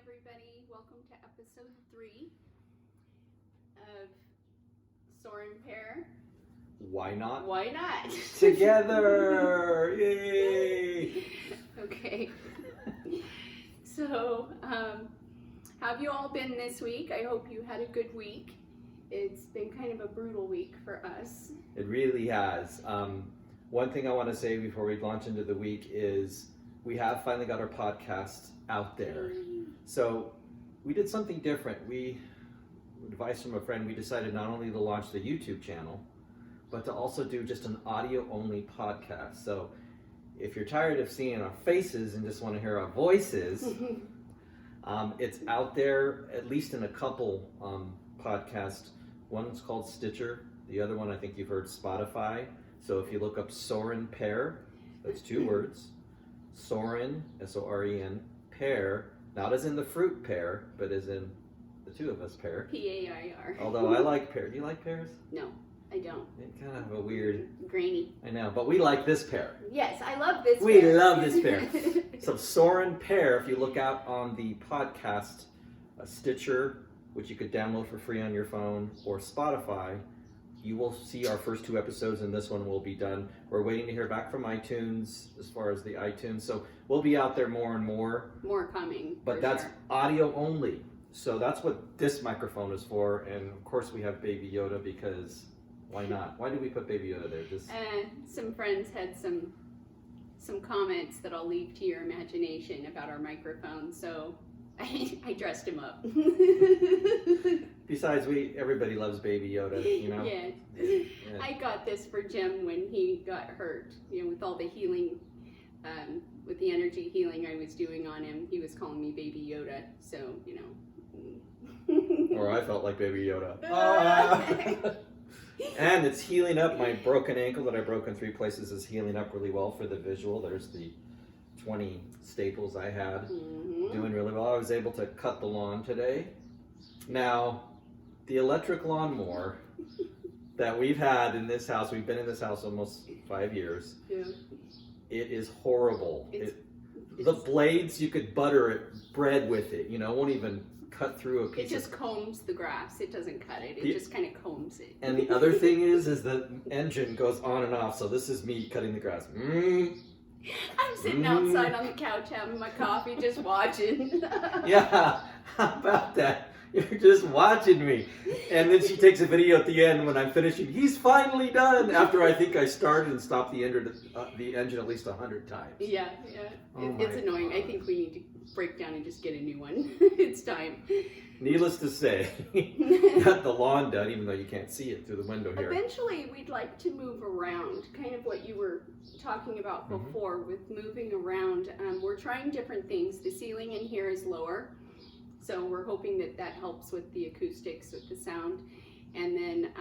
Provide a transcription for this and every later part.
everybody. Welcome to episode 3 of Soaring Pair. Why not? Why not? Together! Yay! Okay. So, have you all been this week? I hope you had a good week. It's been kind of a brutal week for us. It really has. One thing I want to say before we launch into the week is we have finally got our podcast out there. So we did something different. With advice from a friend, we decided not only to launch the YouTube channel, but to also do just an audio-only podcast. So if you're tired of seeing our faces and just want to hear our voices, it's out there at least in a couple podcasts. One's called Stitcher. The other one I think you've heard, Spotify. So if you look up Soarin' Pair, that's 2 words. Soarin', S-O-R-E-N, Pair, not as in the fruit pear, but as in the 2 of us pair. P-A-I-R. Although I like pear. Do you like pears? No, I don't. It's kind of a weird... Grainy. I know, but we like this pear. Yes, I love this We pear. love this pear. So Soarin' Pair, if you look out on the podcast, Stitcher, which you could download for free on your phone, or Spotify, you will see our first 2 episodes, and this one will be done. We're waiting to hear back from iTunes as far as the iTunes, so we'll be out there more and more. More coming. But that's audio only. So that's what this microphone is for, and of course we have Baby Yoda because why not? Why did we put Baby Yoda there? Just some friends had some comments that I'll leave to your imagination about our microphone, so I dressed him up. Besides, everybody loves Baby Yoda, you know? Yeah. I got this for Jim when he got hurt, with all the healing, with the energy healing I was doing on him. He was calling me Baby Yoda, so, Or I felt like Baby Yoda. And it's healing up. My broken ankle that I broke in 3 places is healing up really well for the visual. There's the 20 staples I had. Doing really well. I was able to cut the lawn today. Now, the electric lawnmower that we've had in this house, we've been in this house almost 5 years. Yeah. It is horrible. The blades, you could butter bread with it, won't even cut through a piece. It just combs the grass. It doesn't cut it. It just kind of combs it. And the other thing is the engine goes on and off. So this is me cutting the grass. I'm sitting outside on the couch having my coffee, just watching. Yeah, how about that? You're just watching me. And then she takes a video at the end when I'm finishing. He's finally done. After I think I started and stopped the engine at least 100 times. Yeah. Oh it's annoying. God. I think we need to break down and just get a new one. It's time. Needless to say, got the lawn done, even though you can't see it through the window here. Eventually, we'd like to move around, kind of what you were talking about before with moving around. We're trying different things. The ceiling in here is lower, so we're hoping that helps with the acoustics, with the sound. And then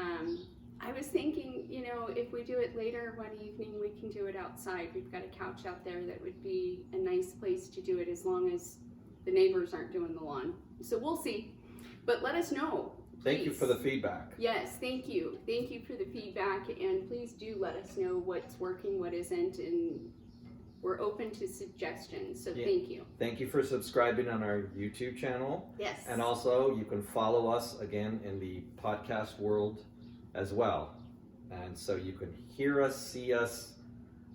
I was thinking, if we do it later one evening, we can do it outside. We've got a couch out there that would be a nice place to do it as long as the neighbors aren't doing the lawn. So we'll see. But let us know. Thank you for the feedback. Yes, thank you. Thank you for the feedback, and please do let us know what's working, what isn't, and we're open to suggestions, so thank you. Thank you for subscribing on our YouTube channel. Yes. And also, you can follow us again in the podcast world as well. And so you can hear us, see us,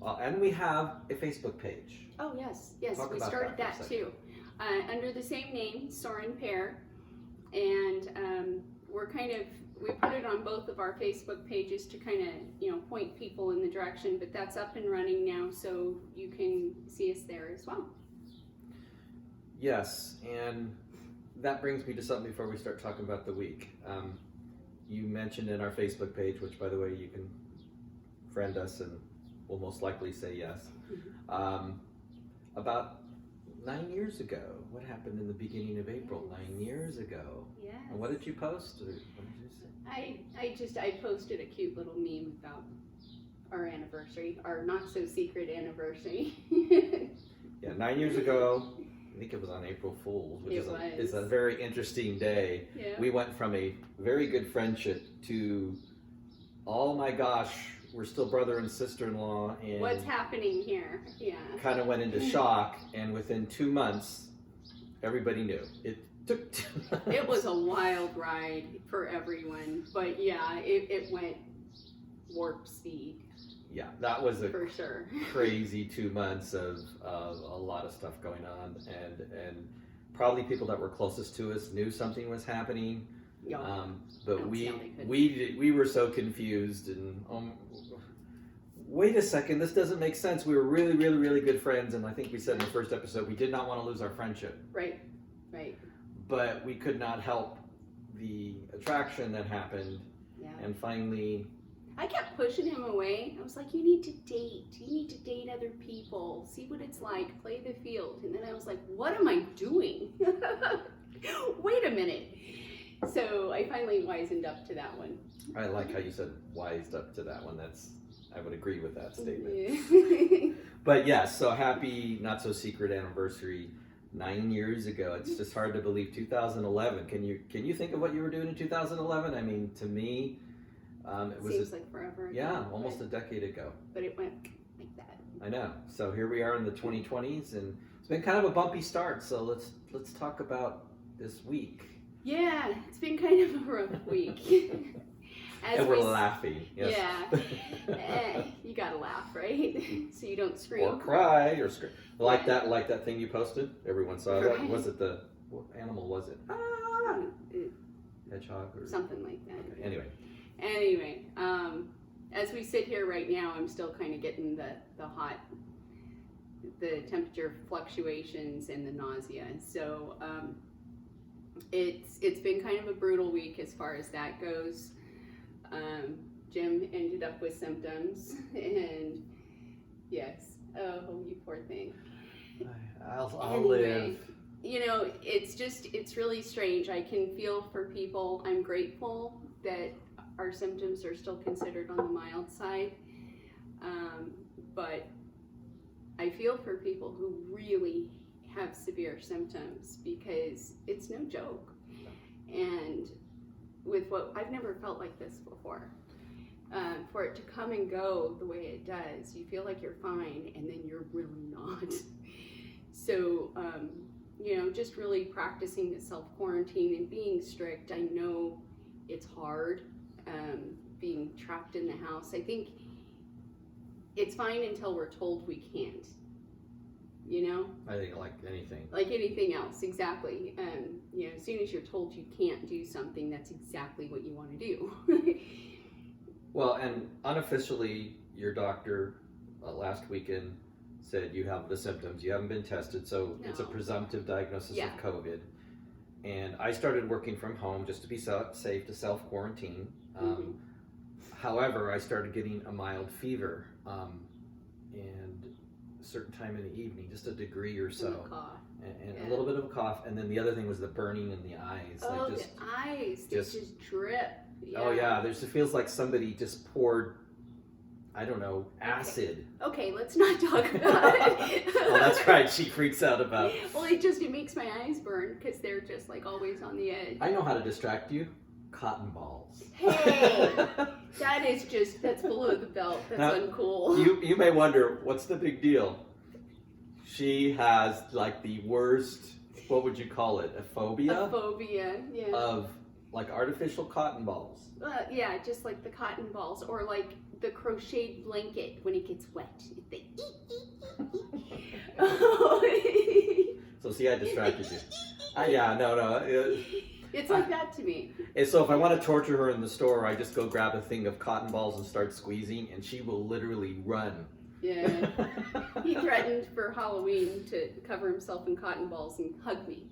and we have a Facebook page. Oh, yes. Talk We about started that for a that too. Under the same name, Soarin' Pair, and we put it on both of our Facebook pages to kind of, point people in the direction, but that's up and running now, so you can see us there as well. Yes, and that brings me to something before we start talking about the week. You mentioned in our Facebook page, which by the way, you can friend us and we'll most likely say yes, about 9 years ago. What happened in the beginning of April? 9 years ago. Yes. And what did you post? Or what did you say? I posted a cute little meme about our anniversary, our not so secret anniversary. Yeah, 9 years ago, I think it was on April Fool's, which is a very interesting day. Yeah. We went from a very good friendship to, oh my gosh, we're still brother and sister-in-law, and what's happening here? Yeah. kind of went into shock, and within 2 months, everybody knew. It took 2 months. It was a wild ride for everyone, but yeah, it went warp speed. Yeah, that was a for sure. crazy 2 months of a lot of stuff going on, and probably people that were closest to us knew something was happening. But Don't we sound like we were so confused, and wait a second, this doesn't make sense. We were really, really, really good friends, and I think we said in the first episode we did not want to lose our friendship. Right. But we could not help the attraction that happened, Yeah. and finally. I kept pushing him away. I was like, you need to date. You need to date other people. See what it's like. Play the field. And then I was like, what am I doing? Wait a minute. So I finally wisened up to that one. I like how you said wised up to that one. I would agree with that statement. Yeah. But yes, so happy not so secret anniversary 9 years ago. It's just hard to believe 2011. Can you think of what you were doing in 2011? I mean, to me, it was Seems like forever ago. Yeah, almost a decade ago. But it went like that. I know. So here we are in the 2020s, and it's been kind of a bumpy start. So let's talk about this week. Yeah, it's been kind of a rough week. And we're laughing. Yes. Yeah. You gotta laugh, right? So you don't scream. Or cry, or scream. Like that thing you posted. Everyone saw that. Right. Was it what animal was it? Hedgehog or Something like that. Anyway, as we sit here right now, I'm still kind of getting the temperature fluctuations and the nausea. So it's been kind of a brutal week as far as that goes. Jim ended up with symptoms, and yes, oh, you poor thing. I'll live. You know, it's really strange. I can feel for people. I'm grateful that our symptoms are still considered on the mild side. But I feel for people who really have severe symptoms, because it's no joke. And with I've never felt like this before. For it to come and go the way it does, you feel like you're fine, and then you're really not. So, just really practicing the self-quarantine and being strict. I know it's hard, being trapped in the house. I think it's fine until we're told we can't, I think like anything. Like anything else, exactly. As soon as you're told you can't do something, that's exactly what you want to do. Well, and unofficially, your doctor last weekend said you have the symptoms. You haven't been tested, so it's a presumptive diagnosis of COVID. And I started working from home just to be safe, to self-quarantine. However, I started getting a mild fever, and a certain time in the evening, just a degree or so. And a little bit of a cough. And then the other thing was the burning in the eyes. Oh, the eyes, they just drip. Yeah. Oh yeah, it feels like somebody just poured, I don't know, acid. Okay, let's not talk about it. Oh, that's right. She freaks out about. Well, it makes my eyes burn because they're just like always on the edge. I know how to distract you. Cotton balls. Hey, that's below the belt. That's now, uncool. You may wonder, what's the big deal? She has like the worst, what would you call it? A phobia? A phobia, yeah. Of like artificial cotton balls. Yeah, just like the cotton balls, or like the crocheted blanket when it gets wet. So see, I distracted you. No. It's like that to me. And so if I want to torture her in the store, I just go grab a thing of cotton balls and start squeezing, and she will literally run. Yeah. He threatened for Halloween to cover himself in cotton balls and hug me.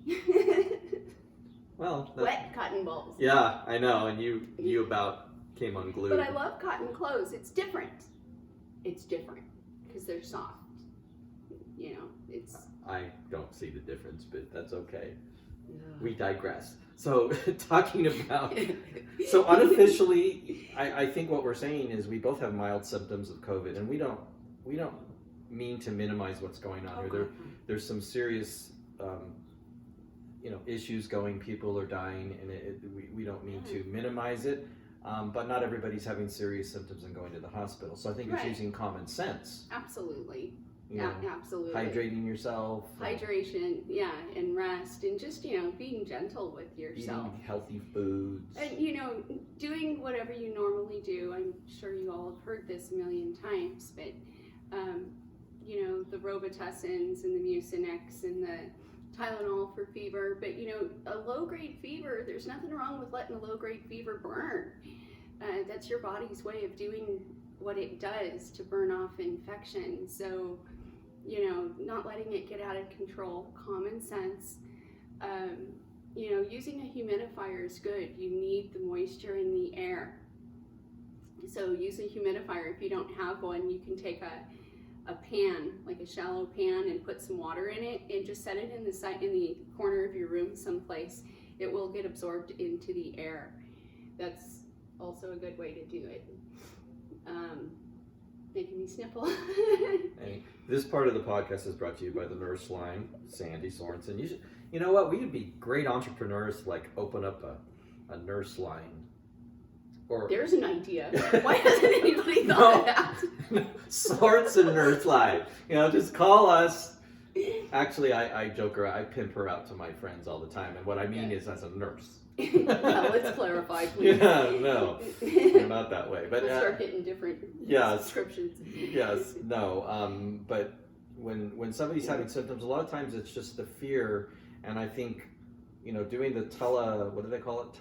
Well, wet cotton balls. Yeah, I know, and you about came unglued. But I love cotton clothes. It's different. It's different because they're soft. It's. I don't see the difference, but that's okay. We digress. So talking about, so unofficially, I think what we're saying is we both have mild symptoms of COVID, and we don't mean to minimize what's going on here. There's some serious, issues going. People are dying, and we don't mean to minimize it. But not everybody's having serious symptoms and going to the hospital. So I think it's using common sense. Absolutely. You know, absolutely. hydrating yourself. Hydration, and rest, and just, being gentle with yourself. Eating healthy foods. And, doing whatever you normally do. I'm sure you all have heard this a million times, but, the Robitussin and the Mucinex and the Tylenol for fever. But, a low-grade fever, there's nothing wrong with letting a low-grade fever burn. That's your body's way of doing what it does to burn off infection. So, not letting it get out of control, common sense. Using a humidifier is good. You need the moisture in the air. So use a humidifier. If you don't have one, you can take a pan, like a shallow pan, and put some water in it and just set it in the corner of your room someplace. It will get absorbed into the air. That's also a good way to do it. Making me sniffle. And this part of the podcast is brought to you by the nurse line, Sandy Sorensen. You know what? We would be great entrepreneurs to open up a nurse line. Or there's an idea. Why hasn't anybody thought of that? Sorensen Nurse Line. Just call us. Actually, I joke around. I pimp her out to my friends all the time, and what I mean is as a nurse. Well, let's clarify, please. Yeah, no, we're not that way. But we'll start getting different subscriptions. Yes, no. But when somebody's having symptoms, a lot of times it's just the fear, and I think, doing the what do they call it?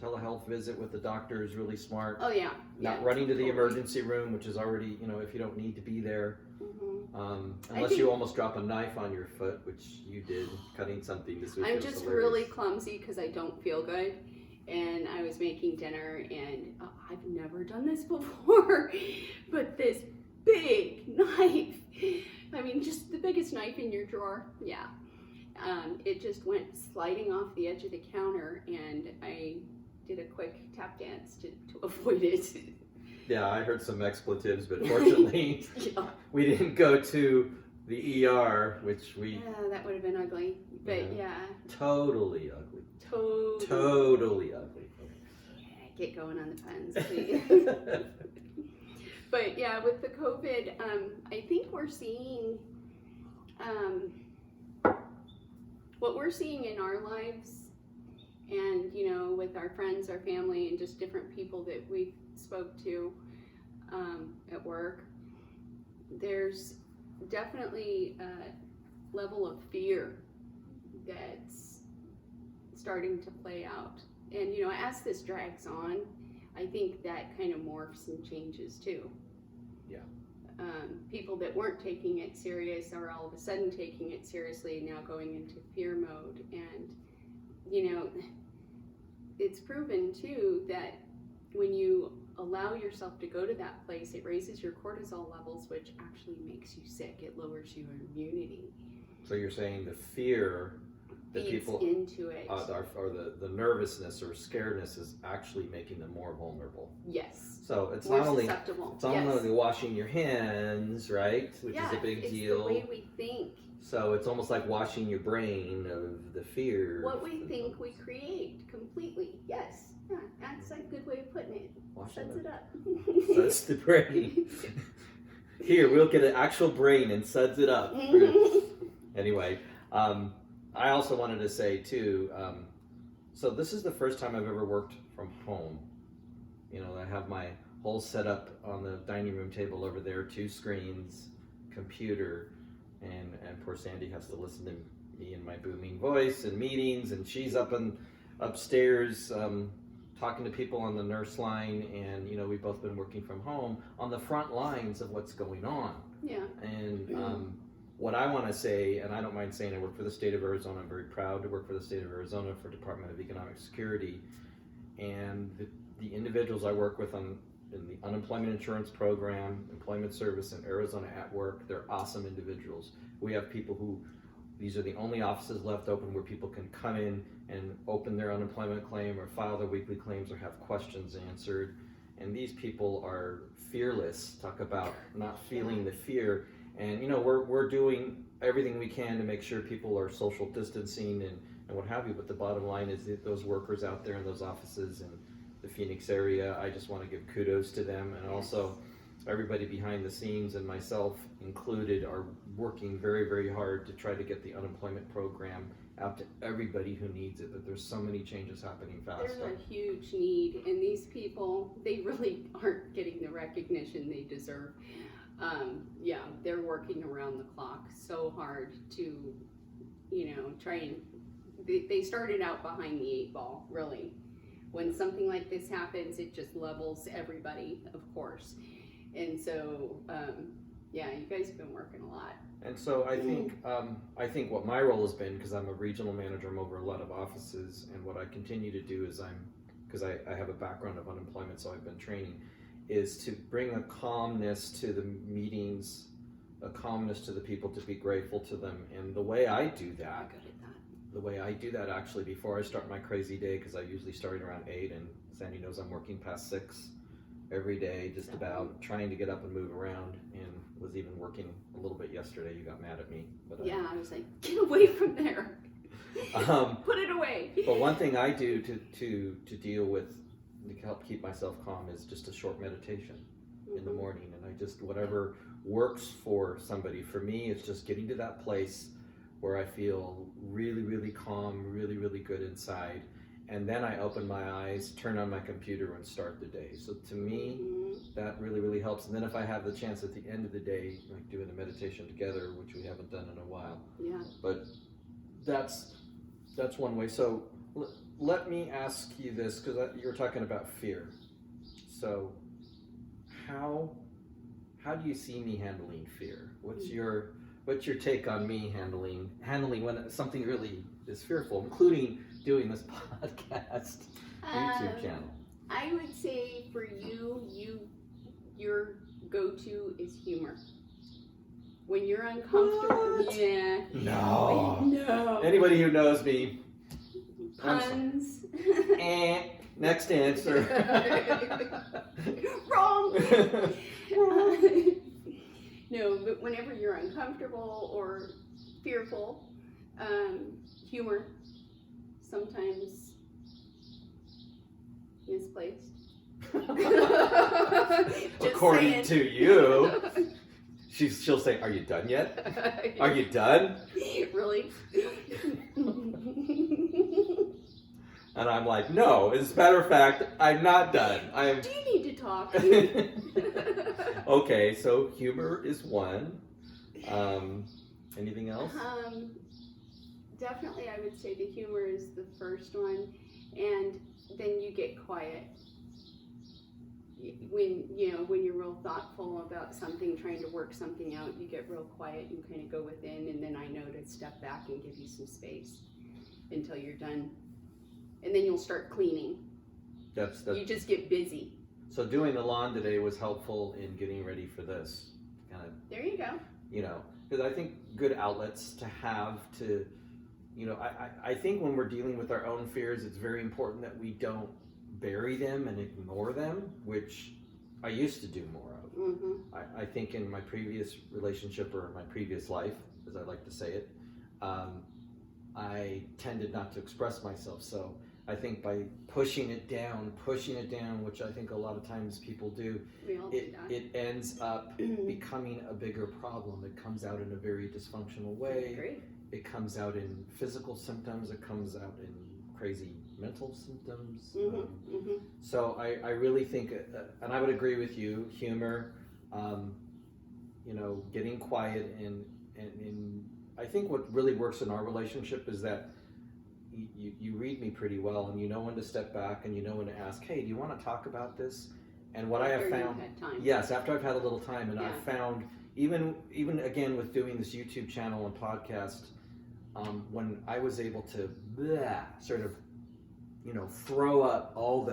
Telehealth visit with the doctor is really smart. Oh yeah. Not running to the emergency room, which is already, if you don't need to be there. Mm-hmm. Unless you almost drop a knife on your foot, which you did, cutting something this week. I'm just really clumsy because I don't feel good. And I was making dinner, and I've never done this before, but this big knife, I mean, just the biggest knife in your drawer. Yeah. It just went sliding off the edge of the counter, and I did a quick tap dance to avoid it. Yeah, I heard some expletives, but fortunately, we didn't go to the ER, which we... Yeah, that would have been ugly, but yeah. Totally ugly. Totally ugly. Yeah, get going on the puns, please. But yeah, with the COVID, I think we're seeing... what we're seeing in our lives, and with our friends, our family, and just different people that we spoke to at work, there's definitely a level of fear that's starting to play out. And as this drags on, I think that kind of morphs and changes too. Yeah. People that weren't taking it serious are all of a sudden taking it seriously, now going into fear mode. And it's proven too that when you allow yourself to go to that place, it raises your cortisol levels, which actually makes you sick. It lowers your immunity. So you're saying the fear that feeds people into it, or the nervousness or scaredness is actually making them more vulnerable. Yes. So it's more not only susceptible. it's not only washing your hands, right, which is a big deal. It's the way we think. So it's almost like washing your brain of the fear. What we think we create completely. Yes. Yeah, that's a good way of putting it. Sets it up. That's the brain. Here, we'll get an actual brain and suds it up. Anyway, I also wanted to say too, so this is the first time I've ever worked from home. I have my whole setup on the dining room table over there, 2 screens, computer, and poor Sandy has to listen to me and my booming voice and meetings, and she's upstairs talking to people on the nurse line, and we've both been working from home on the front lines of what's going on. Yeah. And what I want to say, and I don't mind saying I work for the state of Arizona. I'm very proud to work for the state of Arizona for Department of Economic Security, and the individuals I work with in the unemployment insurance program, employment service in Arizona at work, they're awesome individuals. We have people these are the only offices left open where people can come in and open their unemployment claim or file their weekly claims or have questions answered. And these people are fearless. Talk about not feeling the fear. And we're doing everything we can to make sure people are social distancing and what have you. But the bottom line is that those workers out there in those offices in the Phoenix area, I just want to give kudos to them. And also, everybody behind the scenes and myself included are working very, very hard to try to get the unemployment program out to everybody who needs it. That there's so many changes happening fast. There's a huge need, and these people, they really aren't getting the recognition they deserve. Yeah, they're working around the clock so hard to, try and, they started out behind the 8 ball, really. When something like this happens, it just levels everybody, of course. And so, yeah, you guys have been working a lot. And so I think what my role has been, because I'm a regional manager, I'm over a lot of offices, and what I continue to do is because I have a background of unemployment, so I've been training, is to bring a calmness to the meetings, a calmness to the people, to be grateful to them. And the way I do that, actually, before I start my crazy day, because I usually start around 8, and Sandy knows I'm working past 6 every day, just about trying to get up and move around, and was even working a little bit yesterday. You got mad at me. But I was like, get away from there. Put it away. But one thing I do to deal with, to help keep myself calm, is just a short meditation in the morning. And I just, whatever works for somebody. For me, it's just getting to that place where I feel really, really calm, really, really good inside. And then I open my eyes, turn on my computer, and start the day. So to me, that really, really helps. And then if I have the chance at the end of the day, like doing a meditation together, which we haven't done in a while. Yeah. But that's one way. So let me ask you this, because you were talking about fear. So how do you see me handling fear? What's your take on me handling when something really is fearful, including doing this podcast YouTube channel? I would say for your go-to is humor. When you're uncomfortable, no. Anybody who knows me, puns. Next answer. Wrong. No, but whenever you're uncomfortable or fearful, humor, sometimes misplaced. According to you. She'll say, "Are you done yet? Are you done?" Really? And I'm like, "No. As a matter of fact, I'm not done. Do you need to talk?" Okay, so humor is one. Anything else? Definitely, I would say the humor is the first one, and then you get quiet. When you're real thoughtful about something, trying to work something out, you get real quiet and kind of go within, and then I know to step back and give you some space until you're done, and then you'll start cleaning. You just get busy. So doing the lawn today was helpful in getting ready for this. There you go. Because I think good outlets to have to, I think when we're dealing with our own fears, it's very important that we don't bury them and ignore them, which I used to do more of. Mm-hmm. I think in my previous relationship, or my previous life, as I like to say it, I tended not to express myself. So I think by pushing it down, which I think a lot of times people do, it ends up becoming a bigger problem. It comes out in a very dysfunctional way. Great. It comes out in physical symptoms. It comes out in crazy mental symptoms. So I really think, and I would agree with you, humor, getting quiet, and I think what really works in our relationship is that you read me pretty well, and you know when to step back, and you know when to ask, hey, do you want to talk about this? And what I have found, yes, after I've had a little time, and I've found, even again with doing this YouTube channel and podcast, when I was able to sort of, throw up all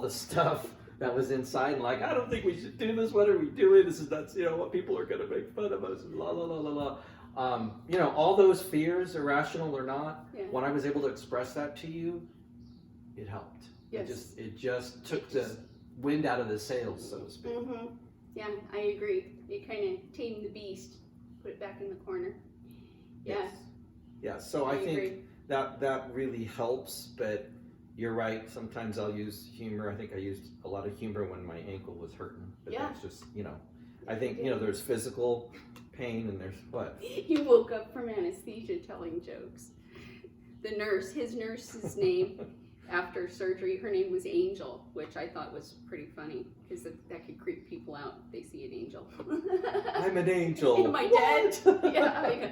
the stuff that was inside, like, I don't think we should do this. What are we doing? This is nuts. What people are going to make fun of us. La la la la la. All those fears, irrational or not. Yeah. When I was able to express that to you, it helped. Yes. It just took the wind out of the sails, so to speak. Mm-hmm. Yeah, I agree. It kind of tamed the beast, put it back in the corner. Yes. Yeah. So I think agree. that really helps, but you're right. Sometimes I'll use humor. I think I used a lot of humor when my ankle was hurting. But Yeah. that's just, I think, there's physical pain and there's what? You woke up from anesthesia telling jokes. The nurse, his nurse's name after surgery, her name was Angel, which I thought was pretty funny because that could creep people out if they see an angel. I'm an angel. Am I dead? Yeah, I know.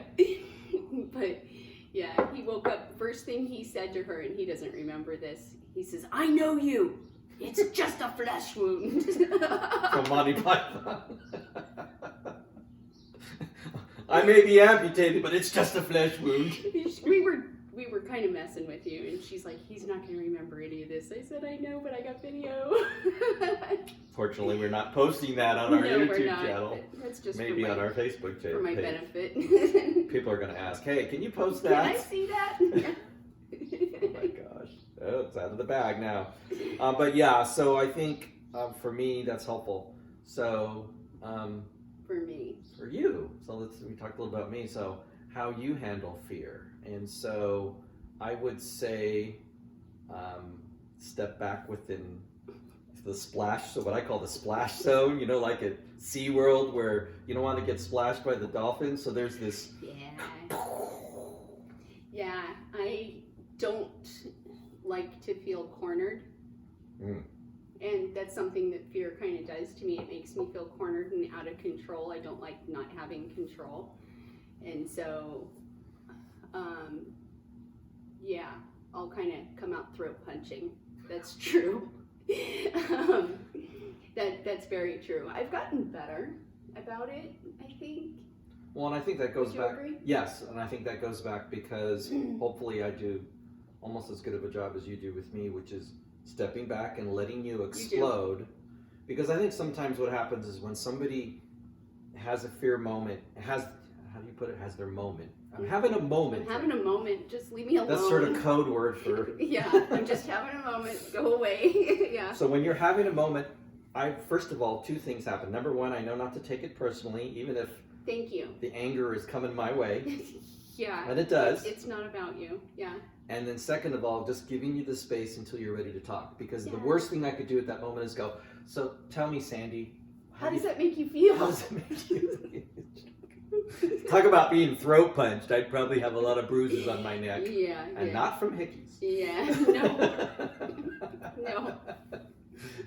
But yeah, he woke up, first thing he said to her, and he doesn't remember this, he says, "I know you. It's just a flesh wound." From Monty Python. I may be amputated, but it's just a flesh wound. We were kind of messing with you, and she's like, "He's not going to remember any of this." I said, "I know, but I got video." Fortunately, we're not posting that on our YouTube channel. That's just maybe on our Facebook page. For my benefit. People are going to ask, "Hey, can you post that?" Can I see that? Oh my gosh. Oh, it's out of the bag now. But yeah, so I think for me, that's helpful. So for me. For you. So we talked a little about me. So how you handle fear. And so I would say step back within the splash, so what I call the splash zone, like at SeaWorld where you don't want to get splashed by the dolphins. So there's this... Yeah, I don't like to feel cornered. And that's something that fear kind of does to me. It makes me feel cornered and out of control. I don't like not having control. And so... yeah, I'll kind of come out throat punching. That's true. That's very true. I've gotten better about it, I think. Well, and I think that goes Would you back. agree? Yes, and I think that goes back because hopefully I do almost as good of a job as you do with me, which is stepping back and letting you explode. Because I think sometimes what happens is when somebody has a fear moment, how do you put it, has their moment. I'm having a moment. I'm having a moment. Just leave me alone. That's sort of code word for... Yeah, I'm just having a moment. Go away. Yeah. So when you're having a moment, first of all, two things happen. Number one, I know not to take it personally, even if Thank you. the anger is coming my way. Yeah. And it does. It's not about you. Yeah. And then second of all, just giving you the space until you're ready to talk. Because the worst thing I could do at that moment is go, "So tell me, Sandy. How does that make you feel?" How does it make you feel? Talk about being throat punched. I'd probably have a lot of bruises on my neck. Yeah. And not from hickeys. Yeah. No. No.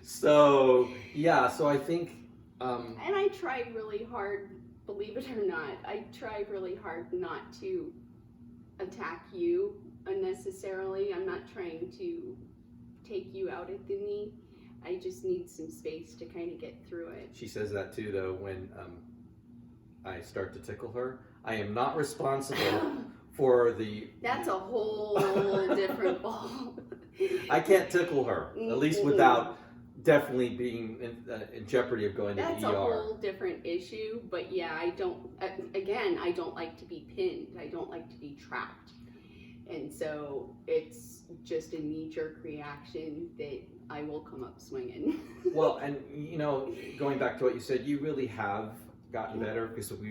So, yeah. So I think... and I try really hard, believe it or not, I try really hard not to attack you unnecessarily. I'm not trying to take you out at the knee. I just need some space to kind of get through it. She says that too, though, when I start to tickle her. I am not responsible for the... That's a whole different ball. I can't tickle her, at least without definitely being in jeopardy of going to the ER. That's a whole different issue, but yeah, I don't like to be pinned. I don't like to be trapped. And so it's just a knee-jerk reaction that I will come up swinging. Well, and going back to what you said, you really have gotten better because it's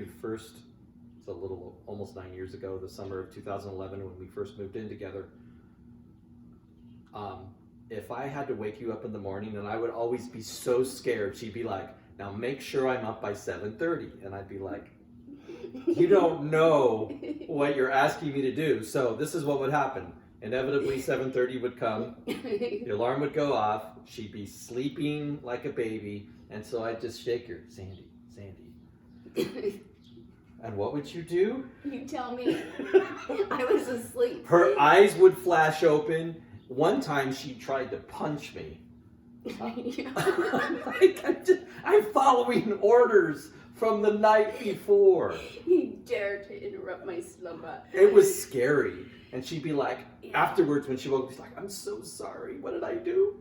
almost 9 years ago, the summer of 2011 when we first moved in together. If I had to wake you up in the morning, and I would always be so scared, she'd be like, "Now make sure I'm up by 7:30. And I'd be like, "You don't know what you're asking me to do." So this is what would happen. Inevitably 7:30 would come, the alarm would go off, she'd be sleeping like a baby, and so I'd just shake her, "Sandy, Sandy." And what would you do? You tell me. I was asleep. Her eyes would flash open. One time she tried to punch me. I'm following orders from the night before. You dare to interrupt my slumber. It was scary. And she'd be like, afterwards when she woke up, she's like, "I'm so sorry. What did I do?"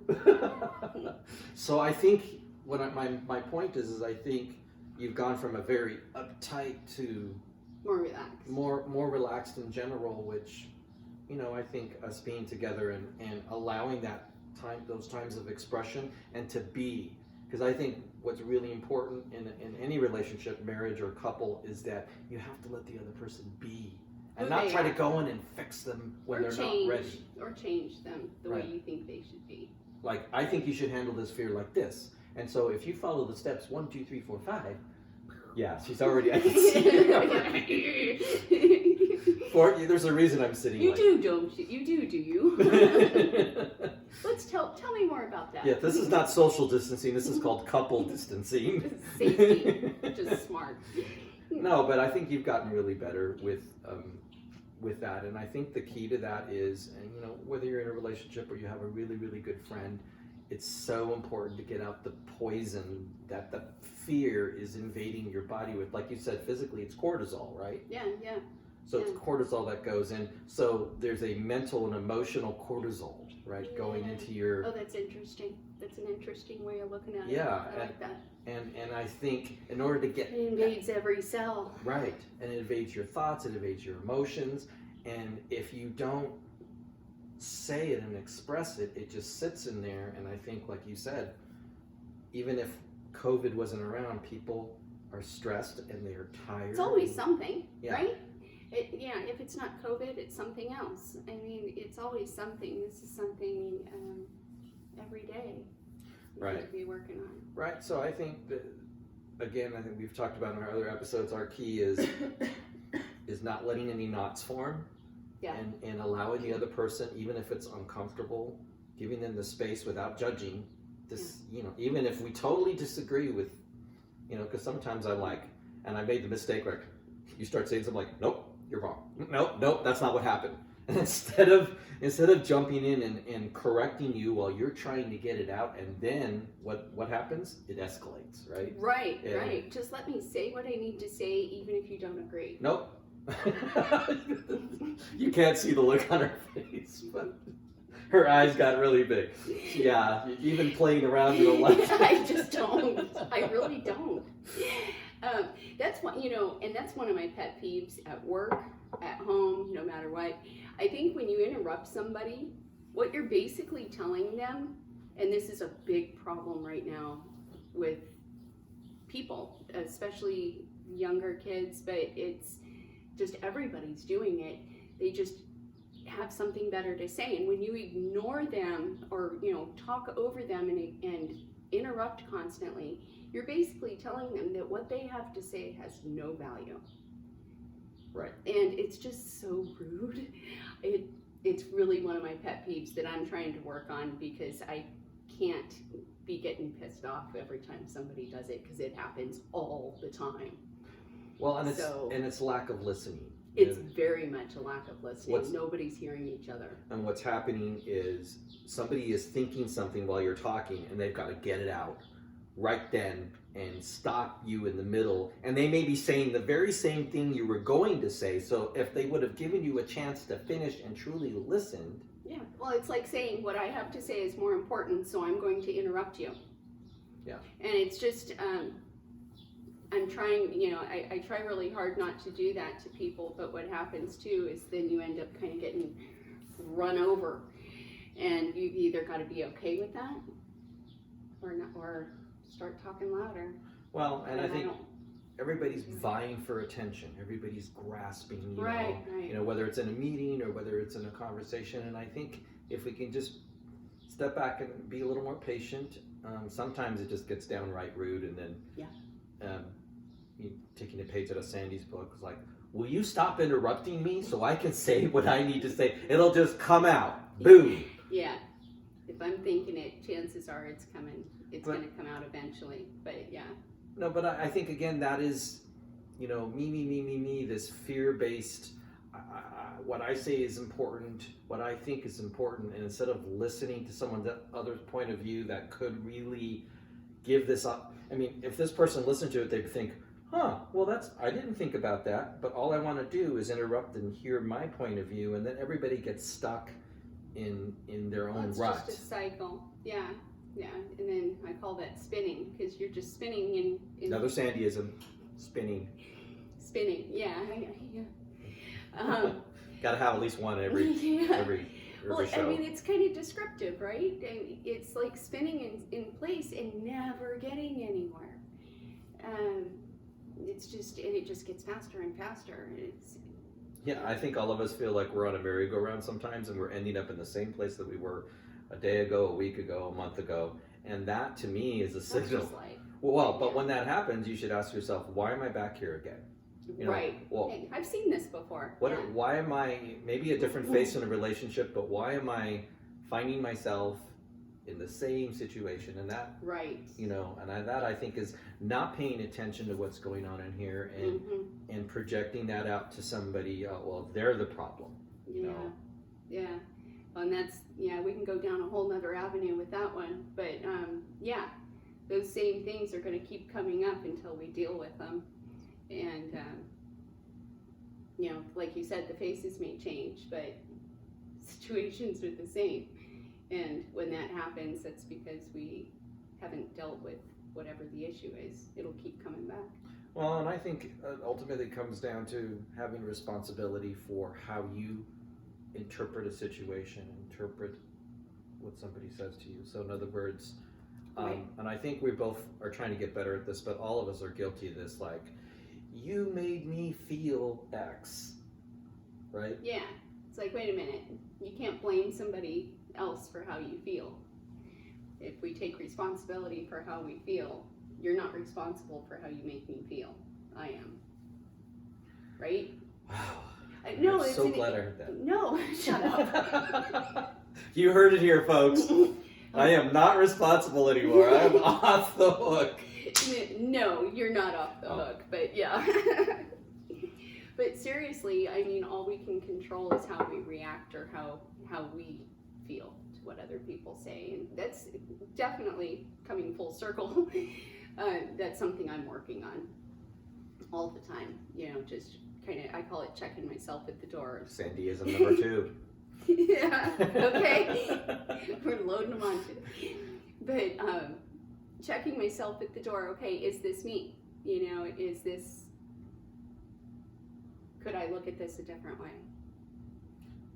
So I think my point is I think you've gone from a very uptight to more relaxed. More relaxed in general, which, I think us being together and allowing those times of expression and to be, because I think what's really important in any relationship, marriage or couple, is that you have to let the other person be and not try to go in and fix corrects them when or they're change, not ready. Or change them the Right. way you think they should be. Like, I think you should handle this fear like this. And so if you follow the steps 1, 2, 3, 4, 5, yeah, she's already, I can see her already. There's a reason I'm sitting You like do, don't you? You do you? Let's tell me more about that. Yeah, this is not social distancing, this is called couple distancing. Safety, just smart. No, but I think you've gotten really better with that, and I think the key to that is, and you know, whether you're in a relationship or you have a really, really good friend, it's so important to get out the poison that the fear is invading your body with. Like you said, physically, it's cortisol, right? Yeah. So it's cortisol that goes in. So there's a mental and emotional cortisol, right, going into your. Oh, that's interesting. That's an interesting way of looking at it. Yeah, I like that. And I think in order to get It invades every cell. right, and it invades your thoughts, it invades your emotions, and if you don't say it and express it, it just sits in there. And I think, like you said, even if COVID wasn't around, people are stressed and they're tired. It's always something, Yeah. right? If it's not COVID, it's something else. I mean, it's always something. This is something every day you Right. could be working on. Right, so I think that, again, I think we've talked about in our other episodes, our key is not letting any knots form. Yeah. And allowing the other person, even if it's uncomfortable, giving them the space without judging. This, you know, even if we totally disagree with, you know, because sometimes I'm like, and I made the mistake where you start saying something like, nope, you're wrong. Nope, that's not what happened. And instead of jumping in and correcting you while you're trying to get it out, and then what happens? It escalates, right? Right, right. Just let me say what I need to say, even if you don't agree. Nope. You can't see the look on her face, but her eyes got really big. Yeah, even playing around, you don't like it. I just don't. I really don't. That's one, and that's one of my pet peeves at work, at home, no matter what. I think when you interrupt somebody, what you're basically telling them, and this is a big problem right now with people, especially younger kids, but it's just everybody's doing it. They just have something better to say, and when you ignore them or talk over them and interrupt constantly, you're basically telling them that what they have to say has no value. Right. And it's just so rude. It's really one of my pet peeves that I'm trying to work on, because I can't be getting pissed off every time somebody does it, because it happens all the time. Well, and it's lack of listening. It's very much a lack of listening. Nobody's hearing each other. And what's happening is somebody is thinking something while you're talking, and they've got to get it out right then and stop you in the middle. And they may be saying the very same thing you were going to say. So if they would have given you a chance to finish and truly listened. Yeah. Well, it's like saying what I have to say is more important, so I'm going to interrupt you. Yeah. And it's just, I'm trying, I try really hard not to do that to people, but what happens too is then you end up kind of getting run over, and you either got to be okay with that or not, or start talking louder. Well, and I think everybody's vying for attention. Everybody's grasping, right. Whether it's in a meeting or whether it's in a conversation. And I think if we can just step back and be a little more patient, sometimes it just gets downright rude, and then taking a page out of Sandy's book was like, will you stop interrupting me so I can say what I need to say? It'll just come out. Boom. Yeah. If I'm thinking it, chances are it's coming. It's going to come out eventually. But yeah. No, but I think, again, that is, me, this fear-based, what I say is important, what I think is important, and instead of listening to someone's other point of view that could really give this up. I mean, if this person listened to it, they'd think, well, I didn't think about that, but all I want to do is interrupt and hear my point of view, and then everybody gets stuck in their own rut. It's just a cycle. Yeah, and then I call that spinning, because you're just spinning in another Sandyism, spinning. Yeah. Got to have at least one every Well, show. I mean, it's kind of descriptive, right? It's like spinning in place and never getting anywhere. It just gets faster and faster. Yeah, I think all of us feel like we're on a merry-go-round sometimes, and we're ending up in the same place that we were a day ago, a week ago, a month ago, and that to me is a That's signal. just life. Well, but when that happens, you should ask yourself, why am I back here again? You know, right. well, Hey, I've seen this before. What? Yeah. Why am I maybe a different face in a relationship? But why am I finding myself in the same situation? And that, Right. you know, and that I think is not paying attention to what's going on in here and projecting that out to somebody. Well, they're the problem. You know? Yeah. Well, and that's we can go down a whole nother avenue with that one, but those same things are going to keep coming up until we deal with them. And, like you said, the faces may change, but situations are the same. And when that happens, that's because we haven't dealt with whatever the issue is. It'll keep coming back. Well, and I think ultimately it comes down to having responsibility for how you interpret a situation, interpret what somebody says to you. So in other words, Right. and I think we both are trying to get better at this, but all of us are guilty of this, like, you made me feel X, right? Yeah. It's like, wait a minute. You can't blame somebody else for how you feel. If we take responsibility for how we feel, you're not responsible for how you make me feel. I am. Right? Wow. No, I'm it's so glad I heard that. No, shut up. You heard it here, folks. I am not responsible anymore. I'm off the hook. No, you're not off the hook, but yeah. But seriously, I mean, all we can control is how we react or how we feel to what other people say. And that's definitely coming full circle. That's something I'm working on all the time. Just kind of, I call it checking myself at the door. Sandyism number 2. Yeah, okay. We're loading them on too. But checking myself at the door, okay, is this me? Is this, could I look at this a different way?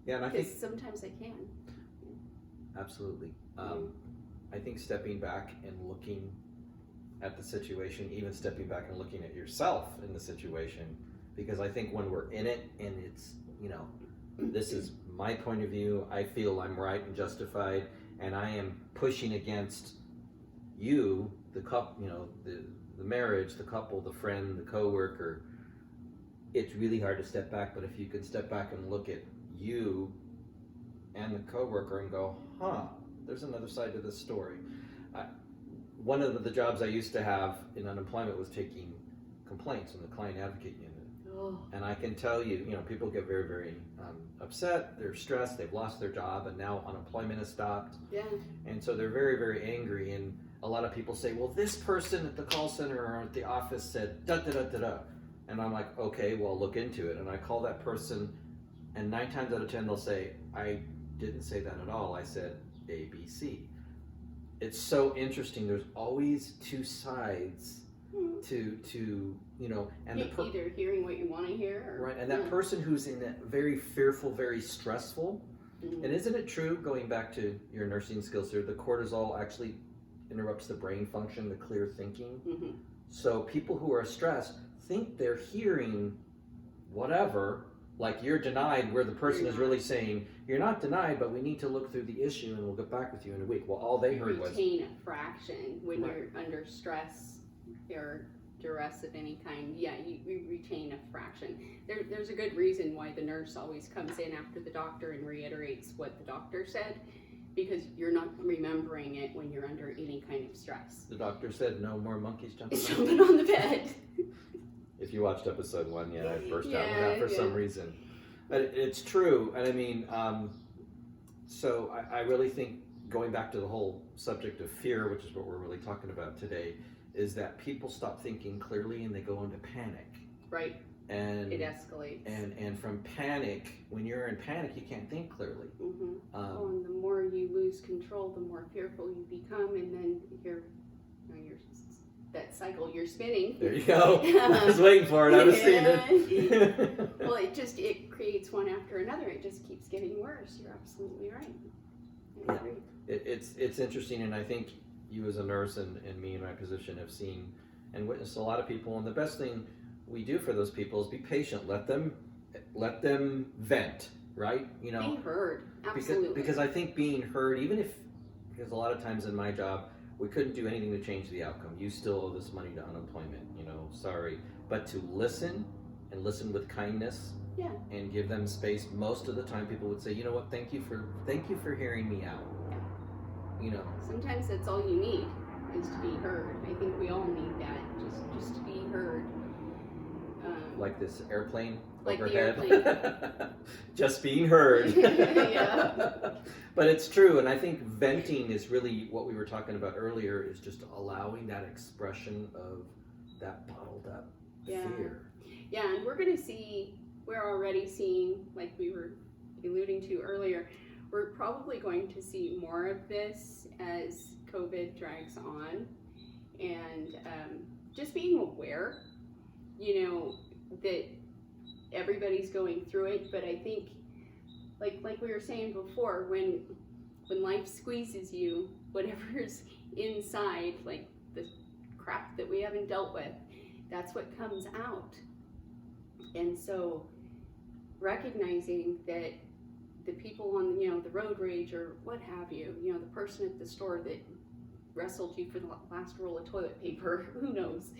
Yeah, and I think sometimes I can. absolutely. I think stepping back and looking at the situation, even stepping back and looking at yourself in the situation, because I think when we're in it and it's, this is my point of view, I feel I'm right and justified, and I am pushing against you, the couple, the marriage, the couple, the friend, the coworker. It's really hard to step back, but if you can step back and look at you and the coworker and go, there's another side to this story. One of the jobs I used to have in unemployment was taking complaints from the client advocate unit. Oh. And I can tell you, people get very, very upset, they're stressed, they've lost their job, and now unemployment has stopped. Yeah. And so they're very, very angry, and a lot of people say, well, this person at the call center or at the office said da-da-da-da-da. And I'm like, okay, well, look into it. And I call that person, and 9 times out of 10, they'll say, I didn't say that at all. I said A, B, C. It's so interesting. There's always 2 sides to and either hearing what you want to hear, or, right, and that person who's in that very fearful, very stressful. And isn't it true, going back to your nursing skills here, the cortisol actually interrupts the brain function, the clear thinking. So people who are stressed think they're hearing whatever, like you're denied, where the person is really saying, you're not denied, but we need to look through the issue and we'll get back with you in a week. Well, all they heard was retain a fraction when you're under stress or duress of any kind. Yeah, you retain a fraction. There's a good reason why the nurse always comes in after the doctor and reiterates what the doctor said, because you're not remembering it when you're under any kind of stress. The doctor said no more monkeys jumping on the bed. If you watched episode 1, I burst out with that for some reason. But it's true, and I mean, so I really think, going back to the whole subject of fear, which is what we're really talking about today, is that people stop thinking clearly and they go into panic. Right. And it escalates. And from panic, when you're in panic, you can't think clearly. And the more you lose control, the more fearful you become, and then you're that cycle you're spinning. There you go. I was waiting for it. I was seeing it. Well, it creates one after another. It just keeps getting worse. You're absolutely right. I agree. It's interesting, and I think you as a nurse and me in my position have seen and witnessed a lot of people, and the best thing we do for those people is be patient. Let them let them vent, right? You know, Be heard, absolutely. because I think being heard, because a lot of times in my job, we couldn't do anything to change the outcome. You still owe this money to unemployment, you know, sorry. But to listen and listen with kindness, yeah, and give them space, most of the time people would say, you know what, thank you for hearing me out. Yeah. You know. Sometimes that's all you need is to be heard. I think we all need that, just to be heard. Like this airplane like overhead. The airplane. Just being heard. Yeah. But it's true, and I think venting is really what we were talking about earlier, is just allowing that expression of that bottled up fear. Yeah, and we're already seeing, like we were alluding to earlier, we're probably going to see more of this as COVID drags on, and just being aware, you know, that everybody's going through it. But I think, like we were saying before, when life squeezes you, whatever's inside, like the crap that we haven't dealt with, that's what comes out. And so recognizing that the people on, you know, the road rage or what have you, you know, the person at the store that wrestled you for the last roll of toilet paper, who knows?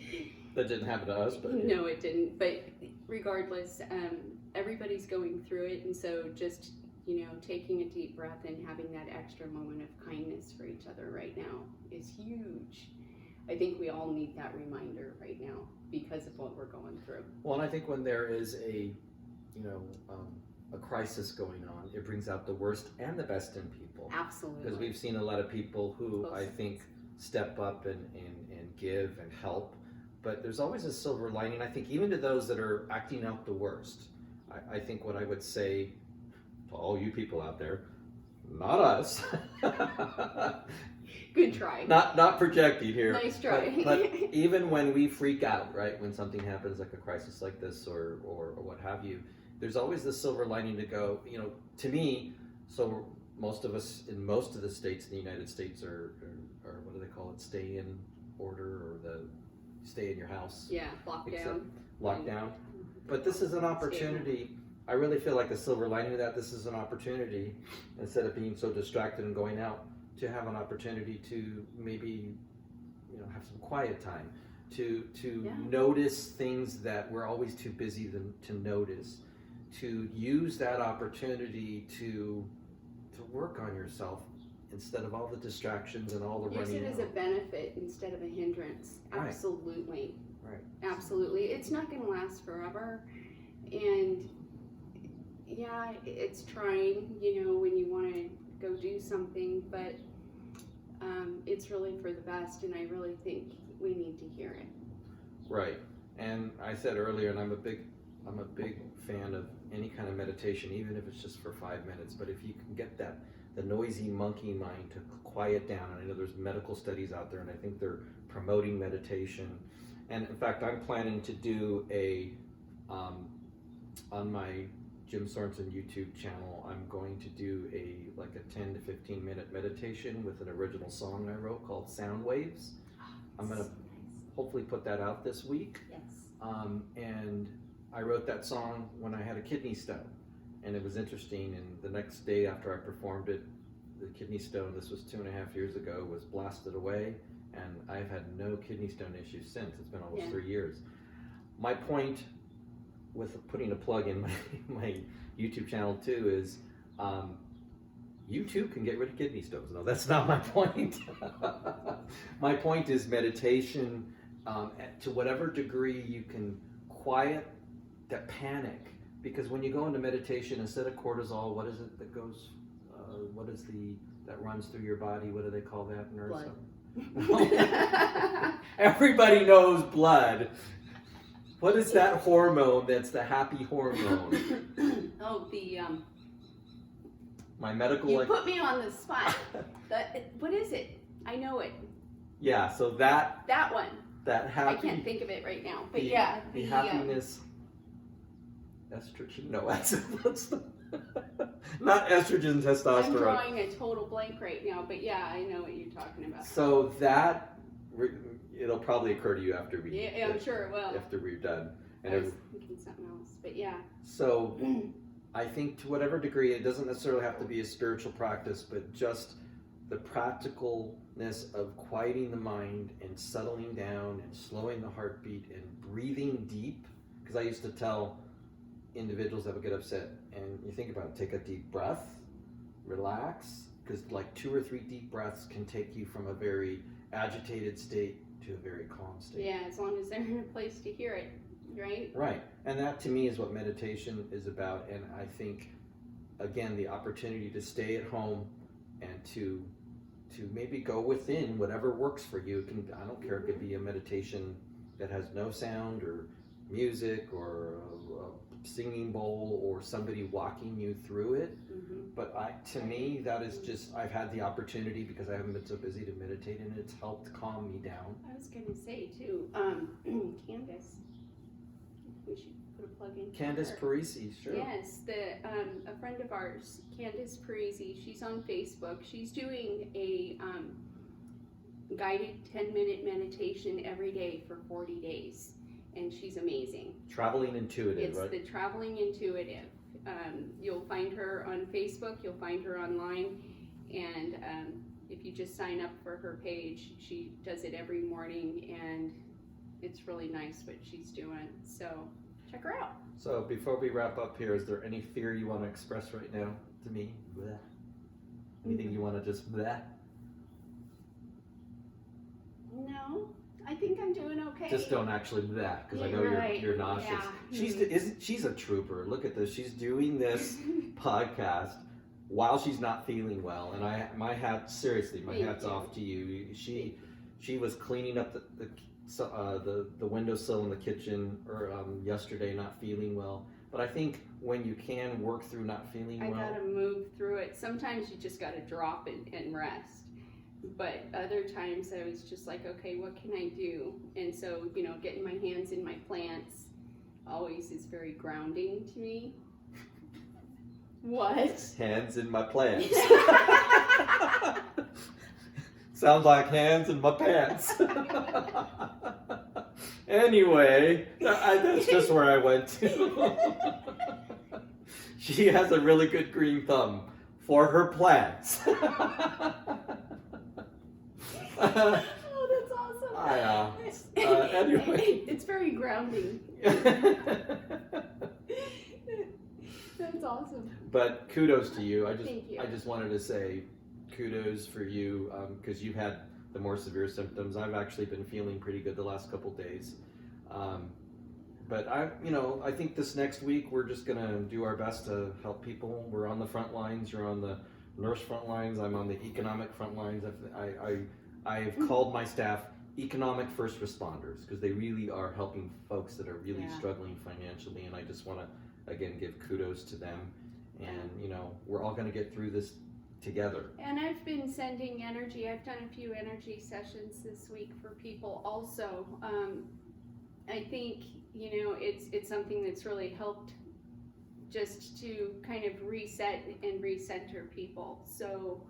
That didn't happen to us, but no, it didn't. But regardless, everybody's going through it, and so just, you know, taking a deep breath and having that extra moment of kindness for each other right now is huge. I think we all need that reminder right now because of what we're going through. Well, and I think when there is a crisis going on, it brings out the worst and the best in people. Absolutely. Because we've seen a lot of people who I think step up and give and help, but there's always a silver lining. I think even to those that are acting out the worst, I think what I would say to all you people out there, not us. Good try. Not projecting here. Nice try. But even when we freak out, right, when something happens like a crisis like this or what have you, there's always this silver lining to go, you know, to me, so most of us in most of the states in the United States are what do they call it, stay in order, or the stay in your house. Yeah, lockdown. Lockdown. But this is an opportunity. I really feel like the silver lining of that, this is an opportunity, instead of being so distracted and going out, to have an opportunity to maybe, you know, have some quiet time, to notice things that we're always too busy to notice, to use that opportunity to work on yourself instead of all the distractions and all the running. Use it as a benefit instead of a hindrance. Right. Absolutely. Right. Absolutely. It's not going to last forever, and yeah, it's trying, you know, when you want to go do something, but it's really for the best, and I really think we need to hear it. Right. And I said earlier, and I'm a big fan of any kind of meditation, even if it's just for 5 minutes. But if you can get the noisy monkey mind to quiet down, and I know there's medical studies out there, and I think they're promoting meditation. And in fact, I'm planning to do on my Jim Sorensen YouTube channel, I'm going to do a 10 to 15 minute meditation with an original song I wrote called Sound Waves. I'm going to hopefully put that out this week. Yes. And I wrote that song when I had a kidney stone, and it was interesting, and the next day after I performed it, the kidney stone, this was 2.5 years ago, was blasted away, and I've had no kidney stone issues since. It's been almost 3 years. My point with putting a plug in my YouTube channel too is you too can get rid of kidney stones. No, that's not my point. My point is meditation, to whatever degree you can quiet that panic, because when you go into meditation, instead of cortisol, what is it that goes, that runs through your body? What do they call that, nurse? Blood. Everybody knows blood. What is that hormone that's the happy hormone? Oh, my medical... You put me on the spot. What is it? I know it. Yeah, so that one. That happy... I can't think of it right now, but the happiness... Estrogen? No, that's the... Not estrogen, testosterone. I'm drawing a total blank right now, but yeah, I know what you're talking about. So that... It'll probably occur to you after we... Yeah, I'm sure it will. After we're done. And I was thinking something else, but yeah. So I think to whatever degree, it doesn't necessarily have to be a spiritual practice, but just the practicalness of quieting the mind and settling down and slowing the heartbeat and breathing deep. Because I used to tell individuals that would get upset, and you think about it, take a deep breath, relax, because like 2 or 3 deep breaths can take you from a very agitated state to a very calm state. Yeah, as long as they're in a place to hear it, right? Right, and that to me is what meditation is about. And I think, again, the opportunity to stay at home and to maybe go within whatever works for you. I don't care, it could be a meditation that has no sound or music or a singing bowl or somebody walking you through it. But to me, that is just, I've had the opportunity because I haven't been so busy to meditate, and it's helped calm me down. I was going to say too, Candace, we should put a plug in. Candace Parisi, sure. Yes, a friend of ours, Candace Parisi, she's on Facebook. She's doing a guided 10-minute meditation every day for 40 days, and she's amazing. Traveling Intuitive, right? It's the Traveling Intuitive. You'll find her on Facebook, you'll find her online, and if you just sign up for her page, she does it every morning, and it's really nice what she's doing. So check her out. So before we wrap up here, is there any fear you want to express right now to me? Bleh. Anything you want to just bleh? No, I think I'm doing okay. Just don't actually bleh, because I know you're nauseous. Yeah. She's a trooper. Look at this. She's doing this podcast while she's not feeling well, and my hat's off to you. She was cleaning up the windowsill in the kitchen yesterday, not feeling well. But I think when you can work through not feeling well, I gotta move through it. Sometimes you just gotta drop and rest. But other times I was just like, okay, what can I do? And so, getting my hands in my plants always is very grounding to me. What? Hands in my plants. Sounds like hands in my pants. Anyway, that's just where I went to. She has a really good green thumb for her plants. Oh, that's awesome. Anyway. It's very grounding. That's awesome. But kudos to you. Thank you. I just wanted to say kudos for you, because you've had the more severe symptoms. I've actually been feeling pretty good the last couple days. But I think this next week we're just gonna do our best to help people. We're on the front lines. You're on the nurse front lines. I'm on the economic front lines. I've called my staff economic first responders, because they really are helping folks that are really struggling financially, and I just want to again give kudos to them. And we're all going to get through this together. And I've been sending energy. I've done a few energy sessions this week for people also. I think it's something that's really helped just to kind of reset and recenter people. So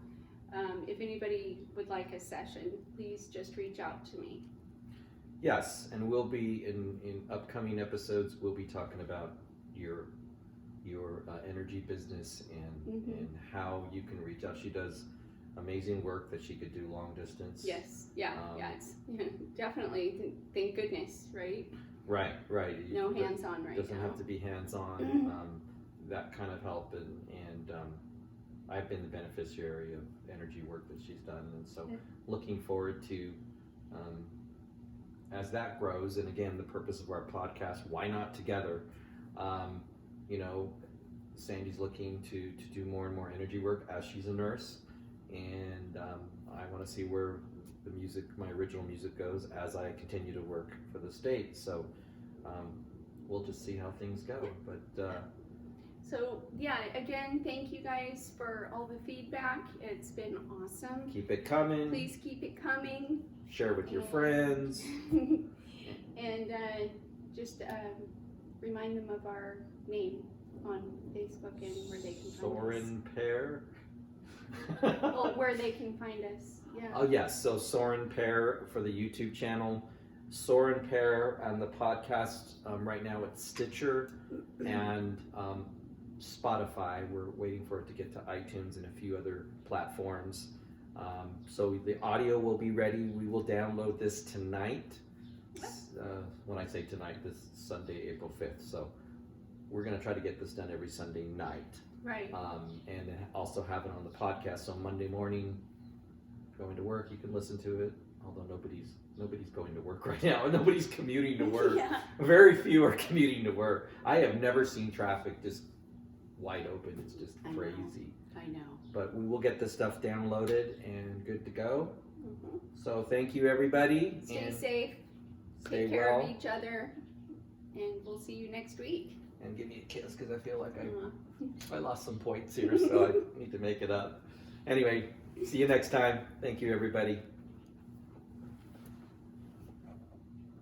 if anybody would like a session, please just reach out to me. Yes, and we'll be in upcoming episodes, we'll be talking about your energy business and how you can reach out. She does amazing work that she could do long distance. Yes, it's definitely, thank goodness, right? Right. No hands-on right now. Doesn't have to be hands-on. That kind of help, and I've been the beneficiary of energy work that she's done, and so looking forward to as that grows. And again, the purpose of our podcast, Why Not Together? Sandy's looking to do more and more energy work as she's a nurse, and I want to see where my original music goes as I continue to work for the state. So we'll just see how things go. But so again, thank you guys for all the feedback. It's been awesome. Keep it coming. Please keep it coming. Share with your friends. And just remind them of our name on Facebook and where they can find us. Soren Pear. Well, where they can find us. Yeah. Oh yes, so Soren Pear for the YouTube channel. Soren Pair, and the podcast right now it's Stitcher and Spotify. We're waiting for it to get to iTunes and a few other platforms. So the audio will be ready. We will download this tonight. When I say tonight, this Sunday, April 5th. So we're going to try to get this done every Sunday night. Right. And also have it on the podcast. So Monday morning, going to work, you can listen to it. Although nobody's going to work right now. Nobody's commuting to work. Yeah. Very few are commuting to work. I have never seen traffic just wide open. It's just crazy. I know. But we will get this stuff downloaded and good to go. Mm-hmm. So thank you, everybody. Stay and safe. stay Take care well. of each other. And we'll see you next week. And give me a kiss because I feel like Uh-huh. I lost some points here, so I need to make it up. Anyway, see you next time. Thank you, everybody.